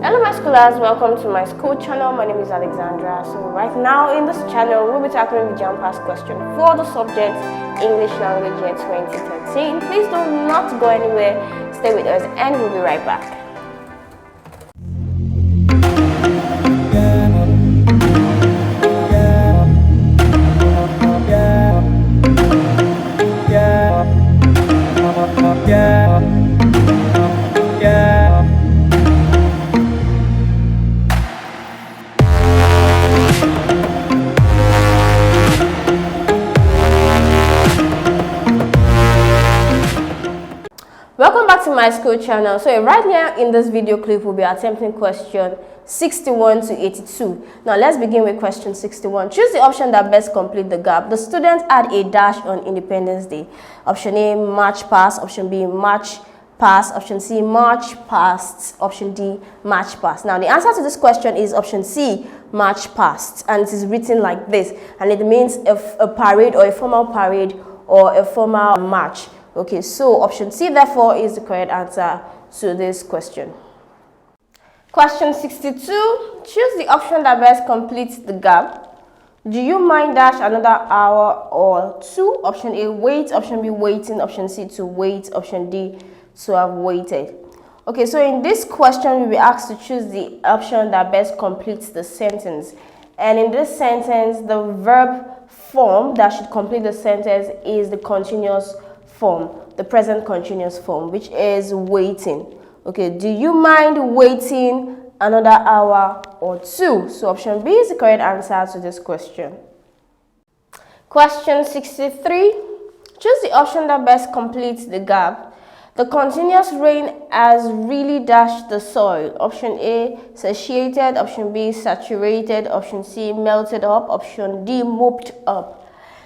Hello my schoolers, welcome to my school channel. My name is Alexandra. So right now in this channel we'll be tackling the JAMB question for the subject English Language Year 2013. Please do not go anywhere, stay with us and we'll be right back. Welcome back to my school channel. So right now in this video clip we'll be attempting question 61 to 82. Now let's begin with question 61. Choose the option that best complete the gap. The students had a dash on Independence Day. Option A, March past. Option B, March past. Option C, March past. Option D, March past. Now the answer to this question is option C, March past, and it is written like this, and it means a parade or a formal parade or a formal march. Okay, so option C therefore is the correct answer to this question. Question 62. Choose the option that best completes the gap. Do you mind dash another hour or two? Option A, wait. Option B, waiting. Option C, to wait. Option D, to have waited. Okay, so in this question we'll be asked to choose the option that best completes the sentence. And in this sentence, the verb form that should complete the sentence is the continuous form, the present continuous form, which is waiting. Okay, do you mind waiting another hour or two? So option B is the correct answer to this question. Question 63. Choose the option that best completes the gap. The continuous rain has really dashed the soil. Option A, satiated. Option B, saturated. Option C, melted up. Option D, mopped up.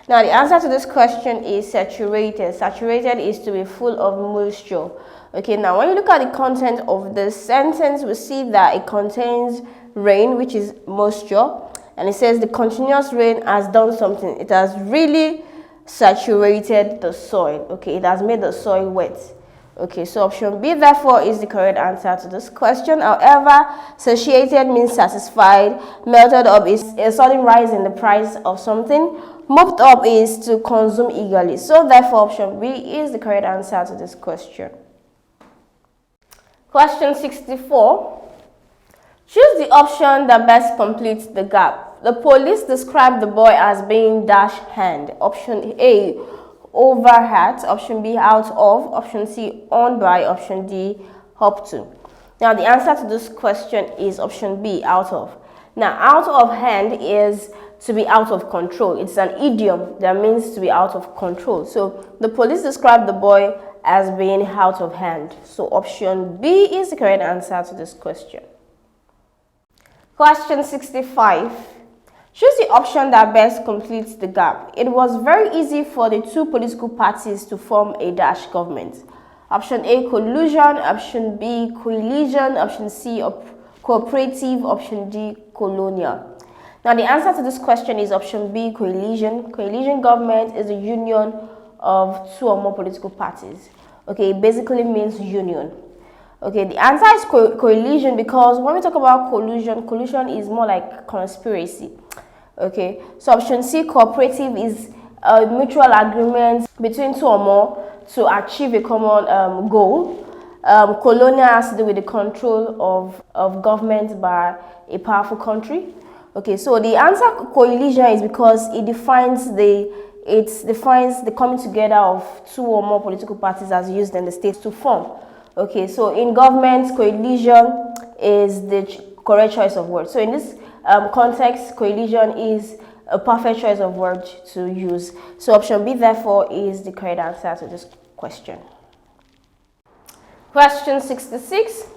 Now the answer to this question is saturated. Saturated is to be full of moisture. Okay, now when you look at the content of this sentence, we see that it contains rain, which is moisture, and it says the continuous rain has done something. It has really saturated the soil. Okay, it has made the soil wet. Okay, so option B therefore is the correct answer to this question. However, satiated means satisfied. Melted up is a sudden rise in the price of something. Mopped up is to consume eagerly. So therefore option B is the correct answer to this question. Question 64. Choose the option that best completes the gap. The police described the boy as being dash hand. Option A, over hat. Option B, out of. Option C, on by. Option D, up to. Now the answer to this question is option B, out of. Now out of hand is to be out of control. It's an idiom that means to be out of control. So the police described the boy as being out of hand. So option B is the correct answer to this question. Question 65. Choose the option that best completes the gap. It was very easy for the two political parties to form a dash government. Option A, collusion. Option B, coalition. Option C, cooperative. Option D, colonial. Now the answer to this question is option B, coalition. Coalition government is a union of two or more political parties. Okay, it basically means union. Okay, the answer is coalition because when we talk about collusion is more like conspiracy. Okay, so option C, cooperative, is a mutual agreement between two or more to achieve a common goal. Colonial has to do with the control of government by a powerful country. Okay, so the answer coalition is because it defines the coming together of two or more political parties as used in the states to form. Okay, so in government, coalition is the correct choice of word. So in this context, coalition is a perfect choice of word to use. So option B therefore is the correct answer to this question. Question 66.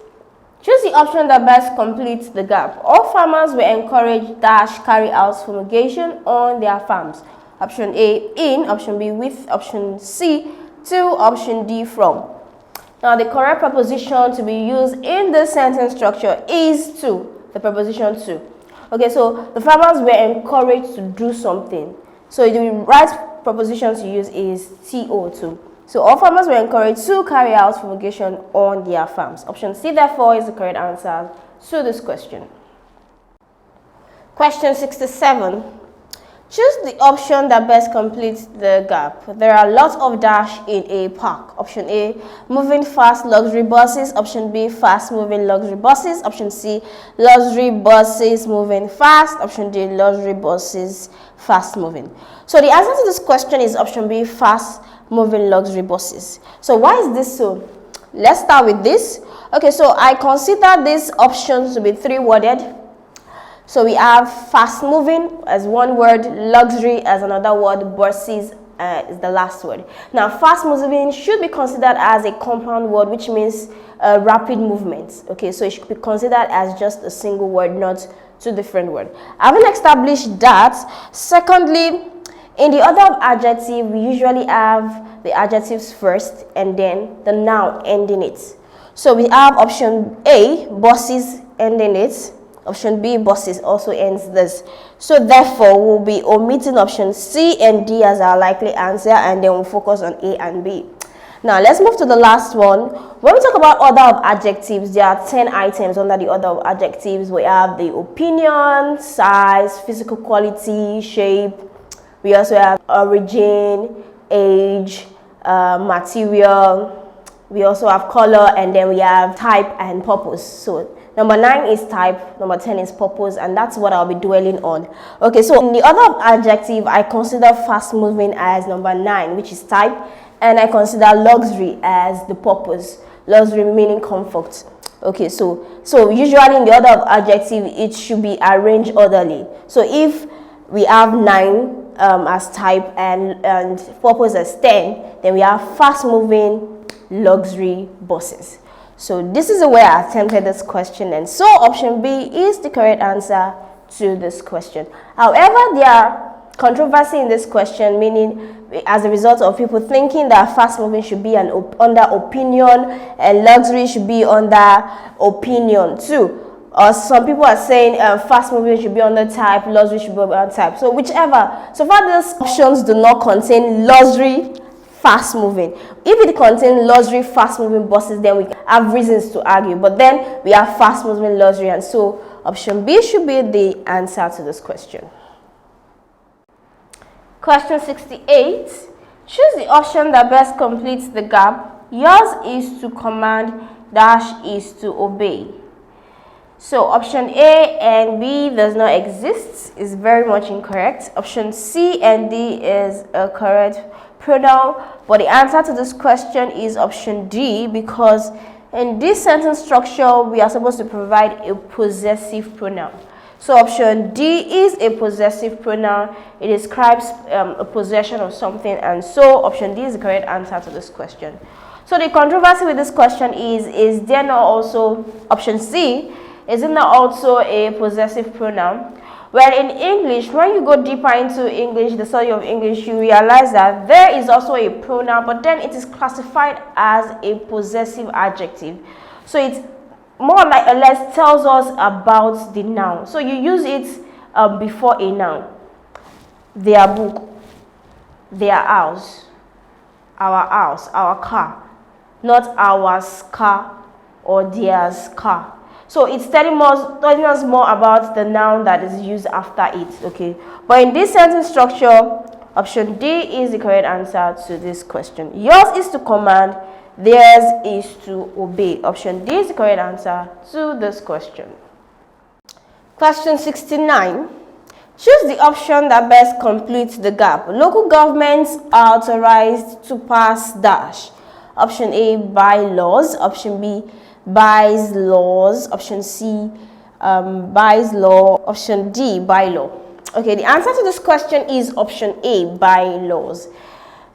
Choose the option that best completes the gap. All farmers were encouraged dash carry out fumigation on their farms. Option A, in. Option B, with. Option C, to. Option D, from. Now the correct preposition to be used in this sentence structure is to, the preposition to. Okay, so the farmers were encouraged to do something. So the right preposition to use is to. So all farmers were encouraged to carry out fumigation on their farms. Option C, therefore, is the correct answer to this question. Question 67. Choose the option that best completes the gap. There are lots of dash in a park. Option A, moving fast luxury buses. Option B, fast moving luxury buses. Option C, luxury buses moving fast. Option D, luxury buses fast moving. So the answer to this question is option B, fast moving luxury buses. So why is this so? Let's start with this. Okay, so I consider these options to be three-worded. So we have fast moving as one word, luxury as another word, buses is the last word. Now, fast moving should be considered as a compound word, which means rapid movement. Okay, so it should be considered as just a single word, not two different words. Having established that, secondly, in the order of adjective, we usually have the adjectives first and then the noun ending it. So we have option A, buses, ending it. Option B, buses, also ends this. So therefore, we'll be omitting option C and D as our likely answer, and then we'll focus on A and B. Now, let's move to the last one. When we talk about order of adjectives, there are 10 items under the order of adjectives. We have the opinion, size, physical quality, shape. We also have origin, age, material. We also have color, and then we have type and purpose. So number 9 is type, number 10 is purpose, and that's what I'll be dwelling on. Okay, so in the order of adjective, I consider fast moving as number 9, which is type, and I consider luxury as the purpose. Luxury meaning comfort. Okay, so usually in the order of adjective, it should be arranged orderly. So if we have 9 as type and purpose as 10, then we have fast moving luxury buses. So this is the way I attempted this question, and so option B is the correct answer to this question. However, there are controversy in this question, meaning as a result of people thinking that fast moving should be under opinion and luxury should be under opinion too. Or some people are saying fast moving should be under type, luxury should be under type. So whichever. So far, these options do not contain luxury fast moving. If it contains luxury fast moving buses, then we have reasons to argue, but then we have fast moving luxury, and so option B should be the answer to this question. Question 68. Choose the option that best completes the gap. Yours is to command, dash is to obey. So option A and B does not exist, is very much incorrect. Option C and D is a correct pronoun, but the answer to this question is option D, because in this sentence structure we are supposed to provide a possessive pronoun. So option D is a possessive pronoun. It describes a possession of something, and so option D is the correct answer to this question. So the controversy with this question is there not also option C, is it not also a possessive pronoun? Well, in English, when you go deeper into English, the study of English, you realize that there is also a pronoun, but then it is classified as a possessive adjective. So it's more like or less tells us about the noun. So you use it before a noun. Their book, their house, our car, not ours car or theirs car. So it's telling us more about the noun that is used after it, okay? But in this sentence structure, option D is the correct answer to this question. Yours is to command, theirs is to obey. Option D is the correct answer to this question. Question 69. Choose the option that best completes the gap. Local governments are authorized to pass dash. Option A, bylaws. Option B, buys laws. Option C, buys law. Option D, bylaw. Okay, the answer to this question is option A, bylaws.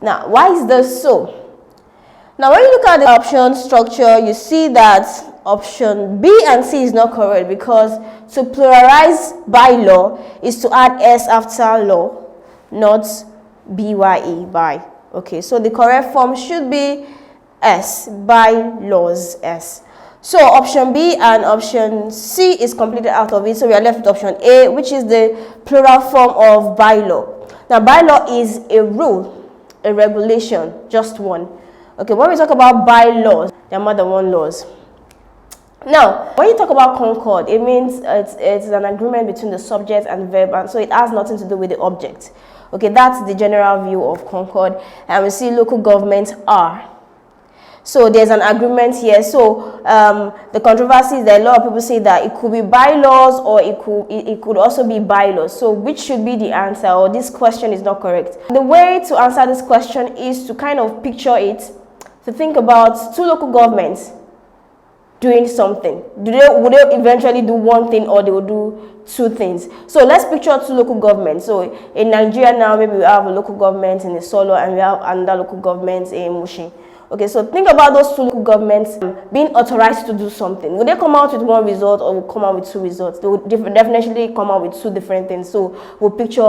Now, why is this so? Now, when you look at the option structure, you see that option B and C is not correct, because to pluralize bylaw is to add S after law, not BYE, by. Okay, so the correct form should be S, bylaws, S. So option B and option C is completed out of it. So we are left with option A, which is the plural form of bylaw. Now, bylaw is a rule, a regulation, just one. Okay, when we talk about bylaws, there are more than one laws. Now, when you talk about concord, it means it's an agreement between the subject and verb, and so it has nothing to do with the object. Okay, that's the general view of concord. And we see local governments are. So there's an agreement here. So the controversy is that a lot of people say that it could be bylaws or it could also be bylaws. So which should be the answer, or this question is not correct? The way to answer this question is to kind of picture it, to think about two local governments doing something. Would they eventually do one thing, or they will do two things? So let's picture two local governments. So in Nigeria now, maybe we have a local government in Solo and we have another local government in Mushin. Okay, so think about those two local governments being authorized to do something. Will they come out with one result, or will come out with two results? They will definitely come out with two different things. So we'll picture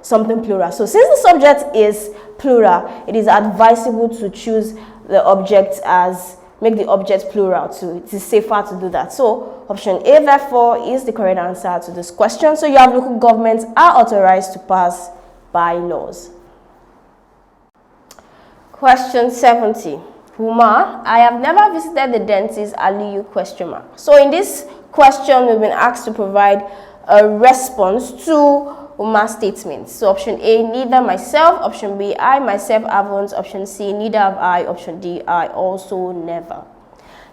something plural. So since the subject is plural, it is advisable to choose the object as, make the object plural too. It is safer to do that. So option A, therefore, is the correct answer to this question. So you have local governments are authorized to pass bylaws. Question 70. Huma, I have never visited the dentist, Aliyu, question mark. So in this question, we've been asked to provide a response to Huma's statement. So option A, neither myself. Option B, I myself haven't. Option C, neither have I. Option D, I also never.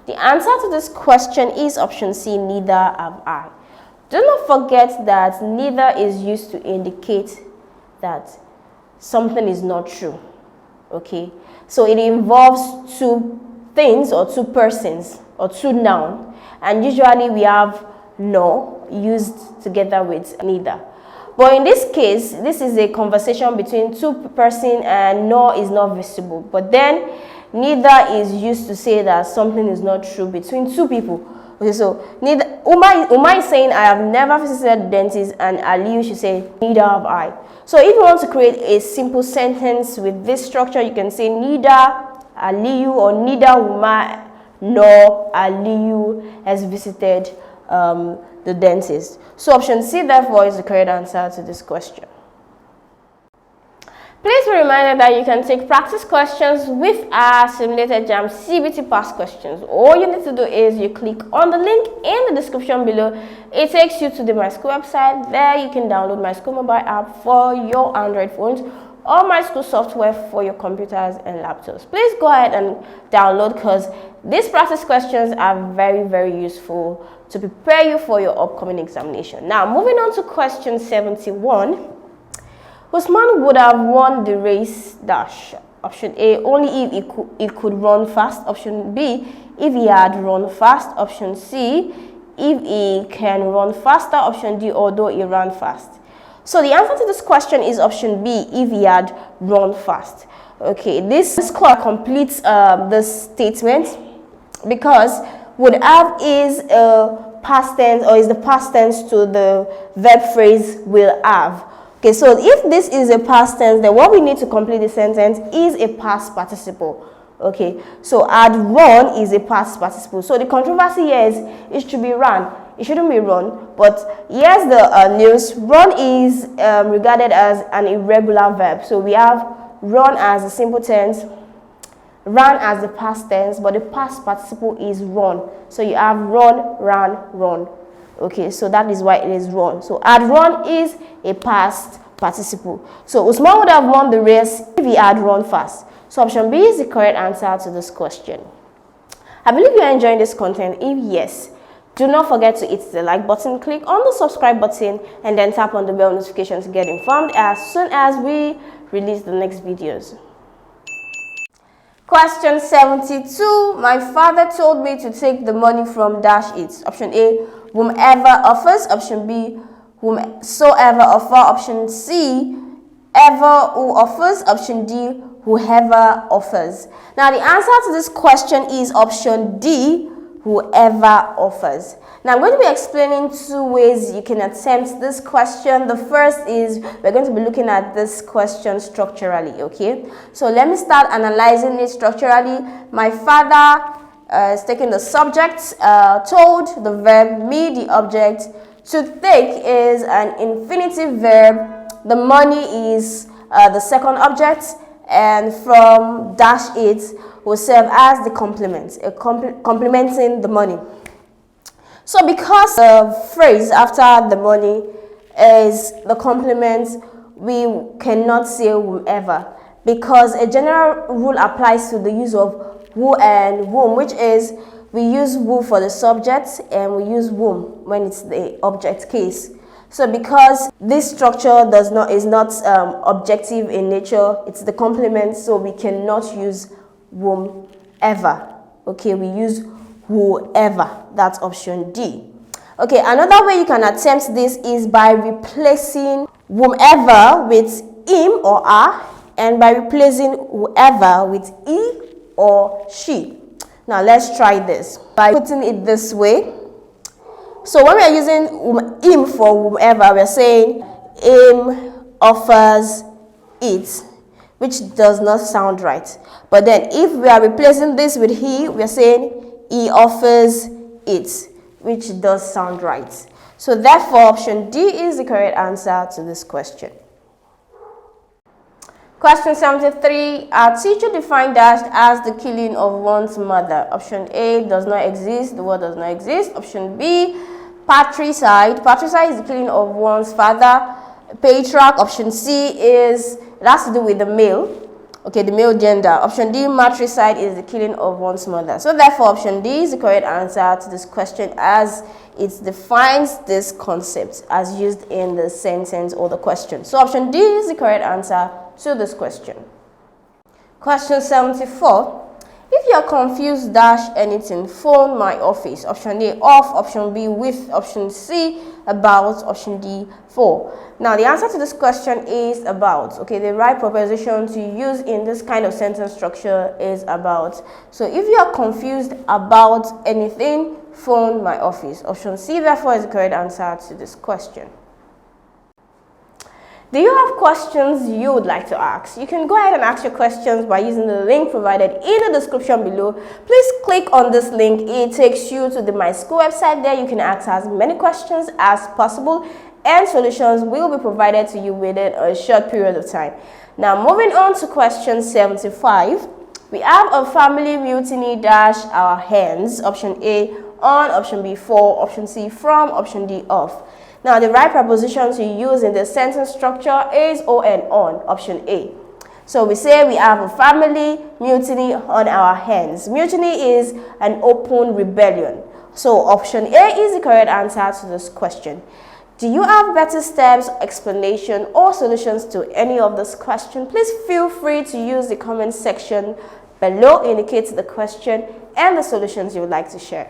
The answer to this question is option C, neither have I. Do not forget that neither is used to indicate that something is not true. Okay, so it involves two things or two persons or two nouns, and usually we have no used together with neither. But in this case, this is a conversation between two persons and no is not visible. But then neither is used to say that something is not true between two people. Okay, so neither Uma is saying I have never visited the dentist, and Aliyu should say neither have I. So if you want to create a simple sentence with this structure, you can say neither Aliyu or neither Uma nor Aliyu has visited the dentist. So option C, therefore, is the correct answer to this question. Please be reminded that you can take practice questions with our simulated JAMB CBT past questions. All you need to do is you click on the link in the description below. It takes you to the Myschool website. There you can download Myschool mobile app for your Android phones or Myschool software for your computers and laptops. Please go ahead and download, because these practice questions are very, very useful to prepare you for your upcoming examination. Now, moving on to question 71. Usman would have won the race dash. Option A, only if he could run fast. Option B, if he had run fast. Option C, if he can run faster. Option D, although he ran fast. So the answer to this question is option B, if he had run fast. Okay, this clause completes this statement, because would have is past tense, or is the past tense to the verb phrase will have. Okay, so if this is a past tense, then what we need to complete the sentence is a past participle. Okay, so had run is a past participle. So the controversy here is it should be ran. It shouldn't be run. But here's the news. Run is regarded as an irregular verb. So we have run as a simple tense, ran as the past tense, but the past participle is run. So you have run, ran, run. Okay, so that is why it is run. So had run is a past participle. So Usman would have won the race if he had run fast. So option B is the correct answer to this question. I believe you are enjoying this content. If yes, do not forget to hit the like button, click on the subscribe button, and then tap on the bell notification to get informed as soon as we release the next videos. Question 72. My father told me to take the money from dash it. Option A, whomever offers. Option B, whomsoever offer. Option C, ever who offers. Option D, whoever offers. Now the answer to this question is option D, whoever offers. Now I'm going to be explaining two ways you can attempt this question. The first is we're going to be looking at this question structurally, okay? So let me start analyzing it structurally. My father is taking the subject, told, the verb, me, the object. To take is an infinitive verb. The money is the second object. And from dash it, will serve as the complement, complementing the money. So because the phrase after the money is the complement, we cannot say whomever, because a general rule applies to the use of who and whom, which is we use who for the subject and we use whom when it's the object case. So because this structure is not objective in nature, it's the complement, so we cannot use whomever. Okay, we use whoever. That's option D. Okay, another way you can attempt this is by replacing whomever with him or her, and by replacing whoever with he or she. Now let's try this by putting it this way. So when we are using him for whomever, we are saying him offers it, which does not sound right. But then if we are replacing this with he, we are saying he offers it, which does sound right. So therefore, option D is the correct answer to this question. Question 73. Our teacher defined dash as the killing of one's mother. Option A does not exist. The word does not exist. Option B, patricide. Patricide is the killing of one's father. Patriarch. Option C is, it has to do with the male. Okay, the male gender. Option D, matricide is the killing of one's mother. So therefore, option D is the correct answer to this question, as it defines this concept as used in the sentence or the question. So option D is the correct answer to this question. Question 74. If you are confused, dash anything, phone my office. Option A, off. Option B, with. Option C, about. Option D, for. Now the answer to this question is about. Okay, the right preposition to use in this kind of sentence structure is about. So if you are confused about anything, phone my office. Option C therefore is the correct answer to this question. Do you have questions you would like to ask? You can go ahead and ask your questions by using the link provided in the description below. Please click on this link. It takes you to the Myschool website. There you can ask as many questions as possible, and solutions will be provided to you within a short period of time. Now moving on to question 75. We have a family mutiny dash our hands. Option A, on. Option B, for. Option C, from. Option D, off. Now, the right preposition to use in the sentence structure is on, option A. So we say we have a family mutiny on our hands. Mutiny is an open rebellion. So option A is the correct answer to this question. Do you have better steps, explanation, or solutions to any of this question? Please feel free to use the comment section below, indicate the question and the solutions you would like to share.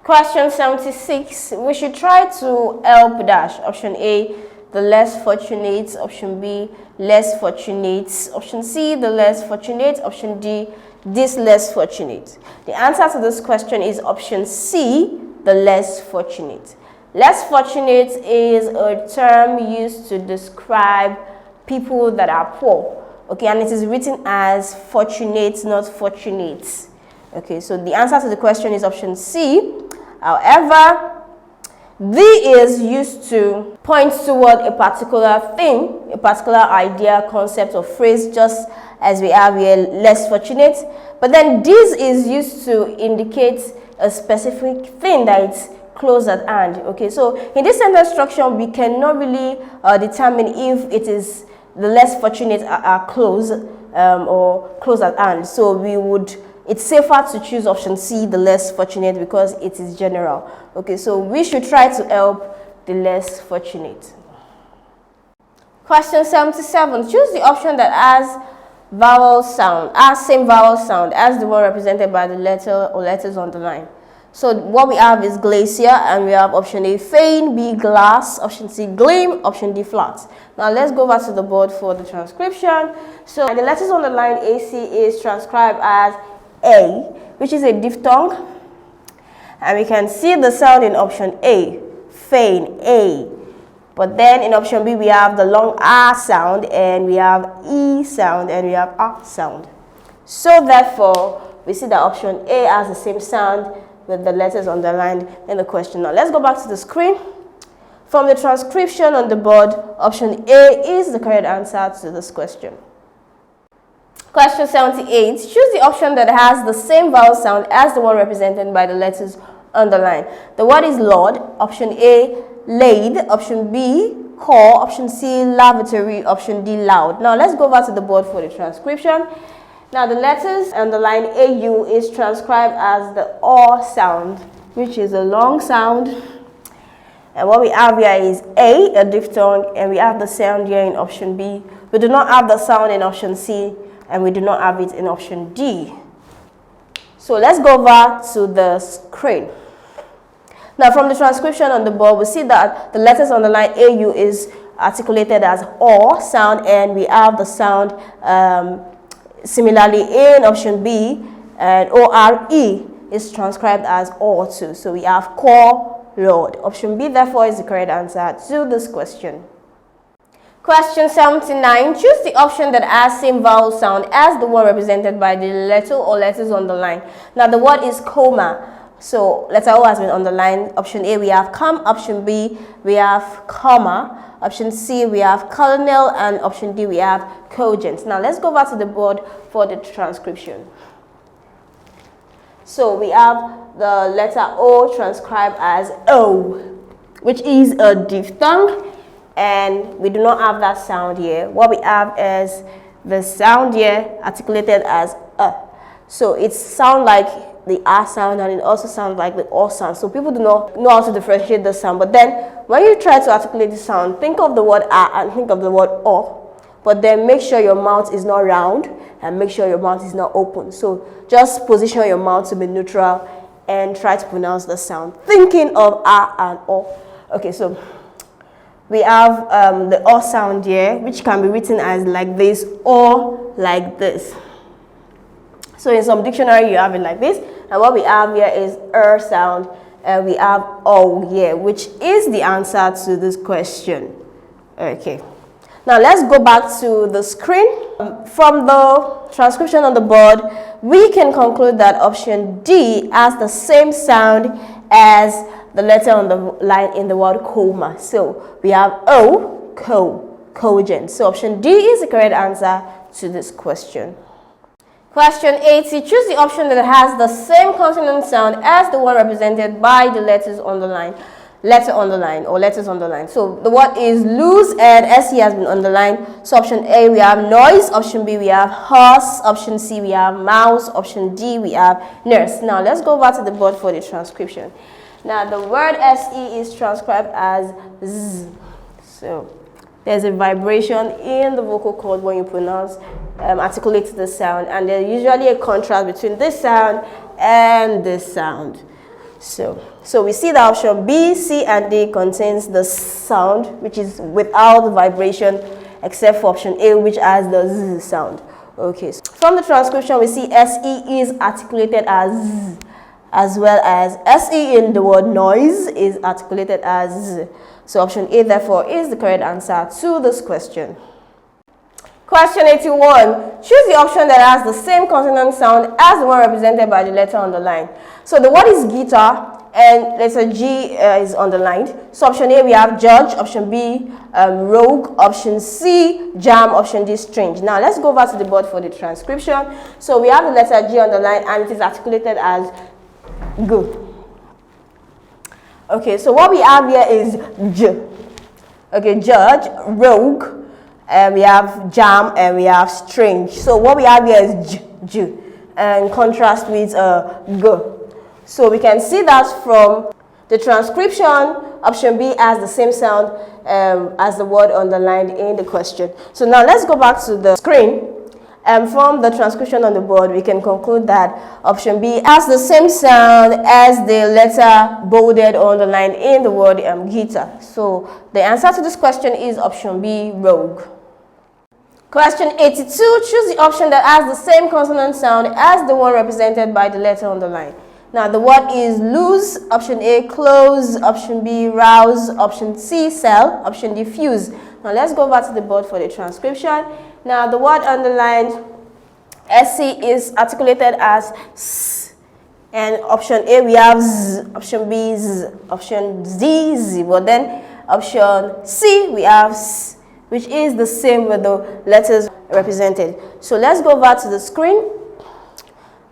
Question 76. We should try to help dash. Option A, the less fortunate. Option B, less fortunate. Option C, the less fortunate. Option D, this less fortunate. The answer to this question is option C, the less fortunate. Less fortunate is a term used to describe people that are poor. Okay, and it is written as fortunate, not fortunate. Okay, so the answer to the question is option C. However, the is used to point toward a particular thing, a particular idea, concept, or phrase, just as we are less fortunate. But then this is used to indicate a specific thing that is close at hand. Okay, so in this sentence structure, we cannot really determine if it is the less fortunate are close or close at hand. So it's safer to choose option C, the less fortunate, because it is general. Okay, so we should try to help the less fortunate. Question 77. Choose the option that has same vowel sound as the one represented by the letter or letters on the line. So what we have is glacier, and we have option A, fane, B, glass, option C, gleam, option D, flat. Now let's go back to the board for the transcription. So the letters on the line AC is transcribed as A, which is a diphthong, and we can see the sound in option A, fane, A. But then in option B, we have the long R sound, and we have E sound, and we have R sound. So therefore, we see that option A has the same sound with the letters underlined in the question. Now let's go back to the screen. From the transcription on the board, option A is the correct answer to this question. Question 78. Choose the option that has the same vowel sound as the one represented by the letters underlined. The word is Lord. Option A, laid. Option B, core. Option C, lavatory. Option D, loud. Now let's go over to the board for the transcription. Now the letters underlined AU is transcribed as the O sound, which is a long sound. And what we have here is a diphthong, and we have the sound here in option B. We do not have the sound in option C, and we do not have it in option D. So let's go over to the screen. Now from the transcription on the board, we see that the letters on the line AU is articulated as O sound, and we have the sound similarly in option B, and ORE is transcribed as O too. So we have core, Lord. Option B therefore is the correct answer to this question. Question 79. Choose the option that has same vowel sound as the one represented by the letter or letters on the line. Now the word is coma. So letter O has been underlined. Option A we have com. Option B we have comma. Option C we have colonel, and option D we have cogent. Now let's go back to the board for the transcription. So we have the letter O transcribed as O, which is a diphthong. And we do not have that sound here. What we have is the sound here articulated as So it sounds like the R sound, and it also sounds like the O sound. So people do not know how to differentiate the sound. But then when you try to articulate the sound, think of the word R and think of the word O. But then make sure your mouth is not round and make sure your mouth is not open. So just position your mouth to be neutral and try to pronounce the sound, thinking of R and O. Okay, so we have the O sound here, which can be written as like this or like this. So in some dictionary, you have it like this. And what we have here is sound, and we have O here, which is the answer to this question. Okay. Now let's go back to the screen. From the transcription on the board, we can conclude that option D has the same sound as the letter on the line in the word coma. So we have O, cogent. So option D is the correct answer to this question. Question 80. Choose the option that has the same consonant sound as the one represented by the letters on the line. Letter on the line or letters on the line. So the word is lose, and SE has been underlined. So option A we have noise, option B we have horse, option C we have mouse, option D we have nurse. Now let's go back to the board for the transcription. Now the word SE is transcribed as Z. So there's a vibration in the vocal cord when you pronounce, articulate the sound, and there's usually a contrast between this sound and this sound. So we see that option B, C, and D contains the sound, which is without the vibration, except for option A, which has the Z sound. Okay, so from the transcription, we see SE is articulated as Z, as well as SE in the word noise is articulated as Z. So option A, therefore, is the correct answer to this question. Question 81. Choose the option that has the same consonant sound as the one represented by the letter on the line. So the word is guitar, and letter G is underlined. So option A we have judge, option B rogue, option C jam, option D strange. Now let's go back to the board for the transcription. So we have the letter G underlined, and it is articulated as G. Okay, so what we have here is J. Okay, judge, rogue, and we have jam, and we have strange. So what we have here is J, and contrast with G. So we can see that from the transcription, option B has the same sound as the word underlined in the question. So now let's go back to the screen. And from the transcription on the board, we can conclude that option B has the same sound as the letter bolded or underlined in the word guitar. So the answer to this question is option B, rogue. Question 82. Choose the option that has the same consonant sound as the one represented by the letter on the line. Now the word is lose, option A close, option B rouse, option C sell, option D fuse. Now let's go back to the board for the transcription. Now the word underlined SC is articulated as S, and option A we have Z, option B Z, option D Z, but then option C we have S, which is the same with the letters represented. So let's go back to the screen.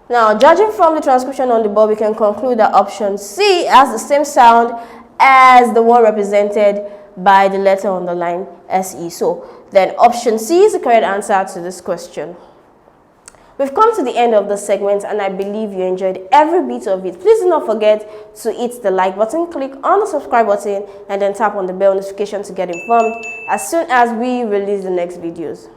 Now, judging from the transcription on the board, we can conclude that option C has the same sound as the one represented by the letter on the line SE. So then option C is the correct answer to this question. We've come to the end of the segment and I believe you enjoyed every bit of it. Please do not forget to hit the like button, click on the subscribe button, and then tap on the bell notification to get informed as soon as we release the next videos.